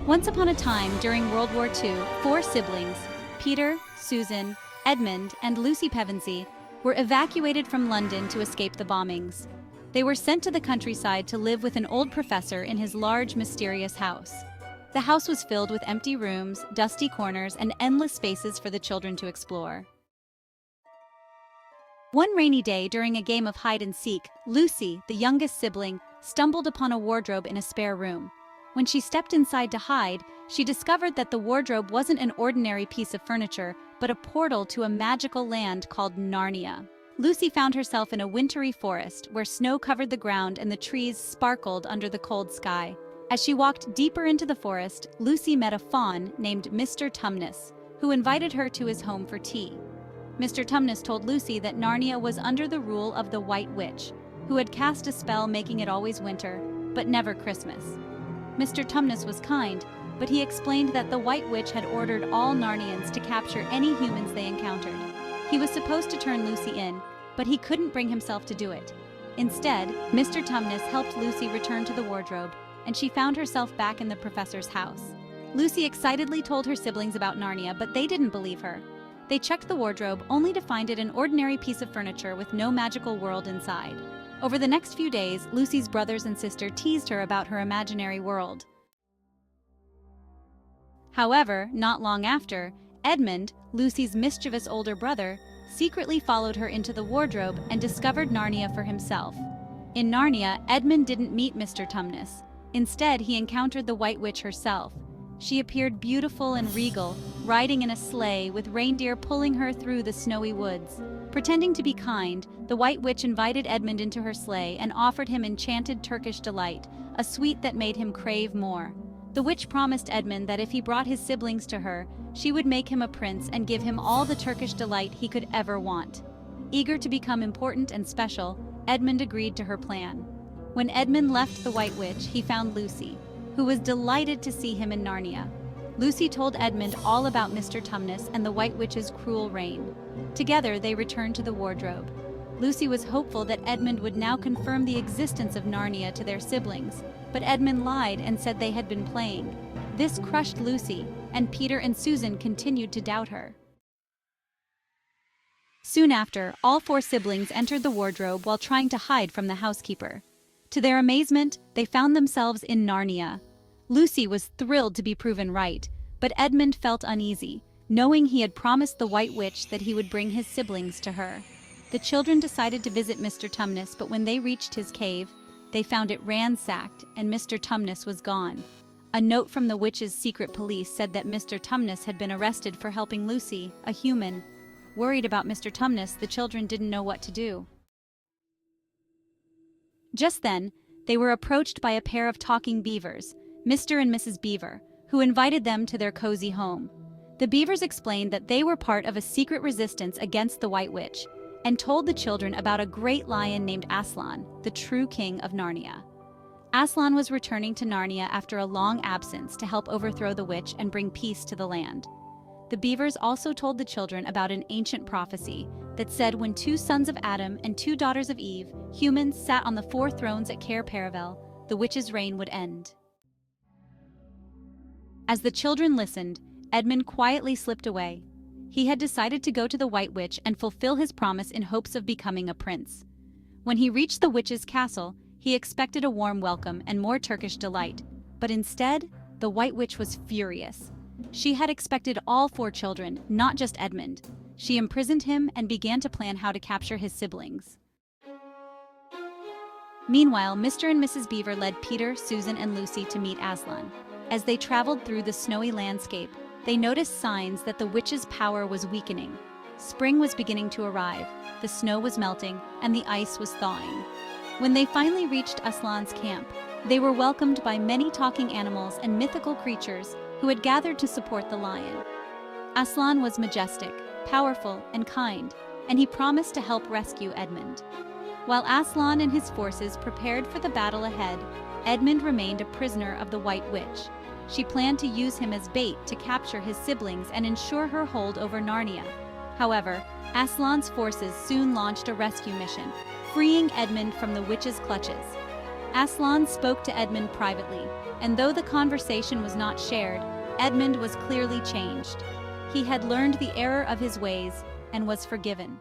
Once upon a time, during World War II, four siblings, Peter, Susan, Edmund, and Lucy Pevensey, were evacuated from London to escape the bombings. They were sent to the countryside to live with an old professor in his large, mysterious house. The house was filled with empty rooms, dusty corners, and endless spaces for the children to explore. One rainy day during a game of hide-and-seek, Lucy, the youngest sibling, stumbled upon a wardrobe in a spare room. When she stepped inside to hide, she discovered that the wardrobe wasn't an ordinary piece of furniture, but a portal to a magical land called Narnia. Lucy found herself in a wintry forest where snow covered the ground and the trees sparkled under the cold sky. As she walked deeper into the forest, Lucy met a faun named Mr. Tumnus, who invited her to his home for tea. Mr. Tumnus told Lucy that Narnia was under the rule of the White Witch, who had cast a spell making it always winter, but never Christmas. Mr. Tumnus was kind, but he explained that the White Witch had ordered all Narnians to capture any humans they encountered. He was supposed to turn Lucy in, but he couldn't bring himself to do it. Instead, Mr. Tumnus helped Lucy return to the wardrobe, and she found herself back in the professor's house. Lucy excitedly told her siblings about Narnia, but they didn't believe her. They checked the wardrobe only to find it an ordinary piece of furniture with no magical world inside. Over the next few days, Lucy's brothers and sister teased her about her imaginary world. However, not long after, Edmund, Lucy's mischievous older brother, secretly followed her into the wardrobe and discovered Narnia for himself. In Narnia, Edmund didn't meet Mr. Tumnus. Instead, he encountered the White Witch herself. She appeared beautiful and regal, riding in a sleigh with reindeer pulling her through the snowy woods. Pretending to be kind, the White Witch invited Edmund into her sleigh and offered him enchanted Turkish delight, a sweet that made him crave more. The witch promised Edmund that if he brought his siblings to her, she would make him a prince and give him all the Turkish delight he could ever want. Eager to become important and special, Edmund agreed to her plan. When Edmund left the White Witch, he found Lucy, who was delighted to see him in Narnia. Lucy told Edmund all about Mr. Tumnus and the White Witch's cruel reign. Together, they returned to the wardrobe. Lucy was hopeful that Edmund would now confirm the existence of Narnia to their siblings, but Edmund lied and said they had been playing. This crushed Lucy, and Peter and Susan continued to doubt her. Soon after, all four siblings entered the wardrobe while trying to hide from the housekeeper. To their amazement, they found themselves in Narnia. Lucy was thrilled to be proven right, but Edmund felt uneasy, knowing he had promised the White Witch that he would bring his siblings to her. The children decided to visit Mr. Tumnus, but when they reached his cave, they found it ransacked and Mr. Tumnus was gone. A note from the witch's secret police said that Mr. Tumnus had been arrested for helping Lucy, a human. Worried about Mr. Tumnus, the children didn't know what to do. Just then, they were approached by a pair of talking beavers, Mr. and Mrs. Beaver, who invited them to their cozy home. The beavers explained that they were part of a secret resistance against the White Witch, and told the children about a great lion named Aslan, the true king of Narnia. Aslan was returning to Narnia after a long absence to help overthrow the witch and bring peace to the land. The beavers also told the children about an ancient prophecy that said when two sons of Adam and two daughters of Eve, humans, sat on the four thrones at Cair Paravel, the witch's reign would end. As the children listened, Edmund quietly slipped away. He had decided to go to the White Witch and fulfill his promise in hopes of becoming a prince. When he reached the witch's castle, he expected a warm welcome and more Turkish delight, but instead, the White Witch was furious. She had expected all four children, not just Edmund. She imprisoned him and began to plan how to capture his siblings. Meanwhile, Mr. and Mrs. Beaver led Peter, Susan, and Lucy to meet Aslan. As they traveled through the snowy landscape, they noticed signs that the witch's power was weakening. Spring was beginning to arrive, the snow was melting, and the ice was thawing. When they finally reached Aslan's camp, they were welcomed by many talking animals and mythical creatures who had gathered to support the lion. Aslan was majestic, powerful, and kind, and he promised to help rescue Edmund. While Aslan and his forces prepared for the battle ahead, Edmund remained a prisoner of the White Witch. She planned to use him as bait to capture his siblings and ensure her hold over Narnia. However, Aslan's forces soon launched a rescue mission, freeing Edmund from the witch's clutches. Aslan spoke to Edmund privately, and though the conversation was not shared, Edmund was clearly changed. He had learned the error of his ways and was forgiven.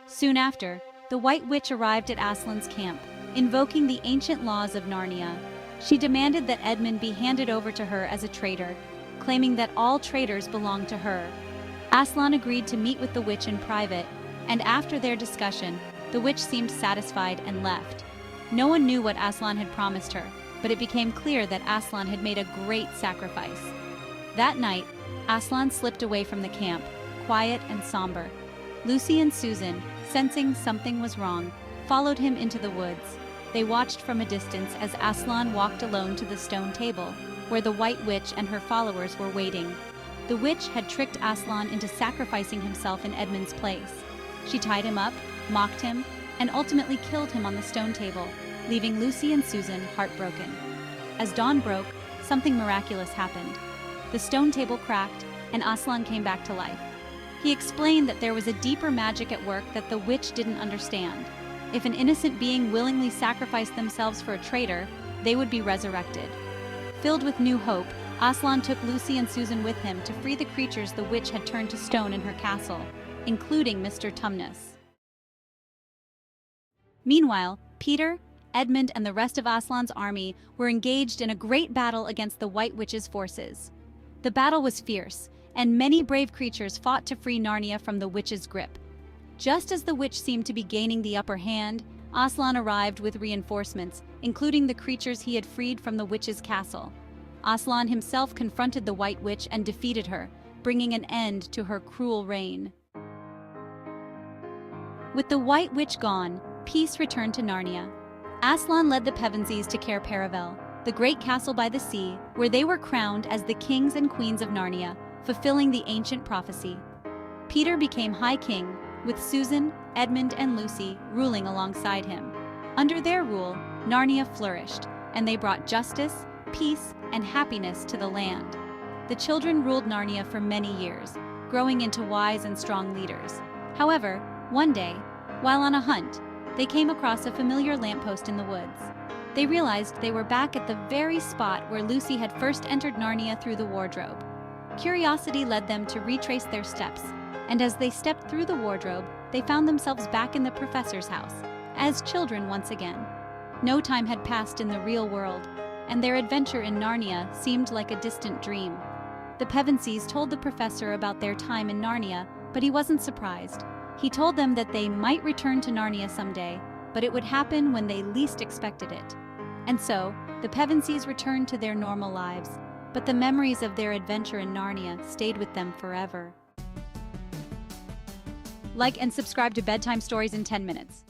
Soon after, the White Witch arrived at Aslan's camp, invoking the ancient laws of Narnia. She demanded that Edmund be handed over to her as a traitor, claiming that all traitors belonged to her. Aslan agreed to meet with the witch in private, and after their discussion, the witch seemed satisfied and left. No one knew what Aslan had promised her, but it became clear that Aslan had made a great sacrifice. That night, Aslan slipped away from the camp, quiet and somber. Lucy and Susan, sensing something was wrong, followed him into the woods. They watched from a distance as Aslan walked alone to the stone table, where the White Witch and her followers were waiting. The witch had tricked Aslan into sacrificing himself in Edmund's place. She tied him up, mocked him, and ultimately killed him on the stone table, leaving Lucy and Susan heartbroken. As dawn broke, something miraculous happened. The stone table cracked, and Aslan came back to life. He explained that there was a deeper magic at work that the witch didn't understand. If an innocent being willingly sacrificed themselves for a traitor, they would be resurrected. Filled with new hope, Aslan took Lucy and Susan with him to free the creatures the witch had turned to stone in her castle, including Mr. Tumnus. Meanwhile, Peter, Edmund, and the rest of Aslan's army were engaged in a great battle against the White Witch's forces. The battle was fierce, and many brave creatures fought to free Narnia from the witch's grip. Just as the witch seemed to be gaining the upper hand, Aslan arrived with reinforcements, including the creatures he had freed from the witch's castle. Aslan himself confronted the White Witch and defeated her, bringing an end to her cruel reign. With the White Witch gone, peace returned to Narnia. Aslan led the Pevensies to Cair Paravel, the great castle by the sea, where they were crowned as the kings and queens of Narnia, fulfilling the ancient prophecy. Peter became High King, with Susan, Edmund, and Lucy ruling alongside him. Under their rule, Narnia flourished, and they brought justice, peace, and happiness to the land. The children ruled Narnia for many years, growing into wise and strong leaders. However, one day, while on a hunt, they came across a familiar lamppost in the woods. They realized they were back at the very spot where Lucy had first entered Narnia through the wardrobe. Curiosity led them to retrace their steps, and as they stepped through the wardrobe, they found themselves back in the professor's house, as children once again. No time had passed in the real world, and their adventure in Narnia seemed like a distant dream. The Pevensies told the professor about their time in Narnia, but he wasn't surprised. He told them that they might return to Narnia someday, but it would happen when they least expected it. And so, the Pevensies returned to their normal lives, but the memories of their adventure in Narnia stayed with them forever. Like and subscribe to Bedtime Stories in 10 minutes.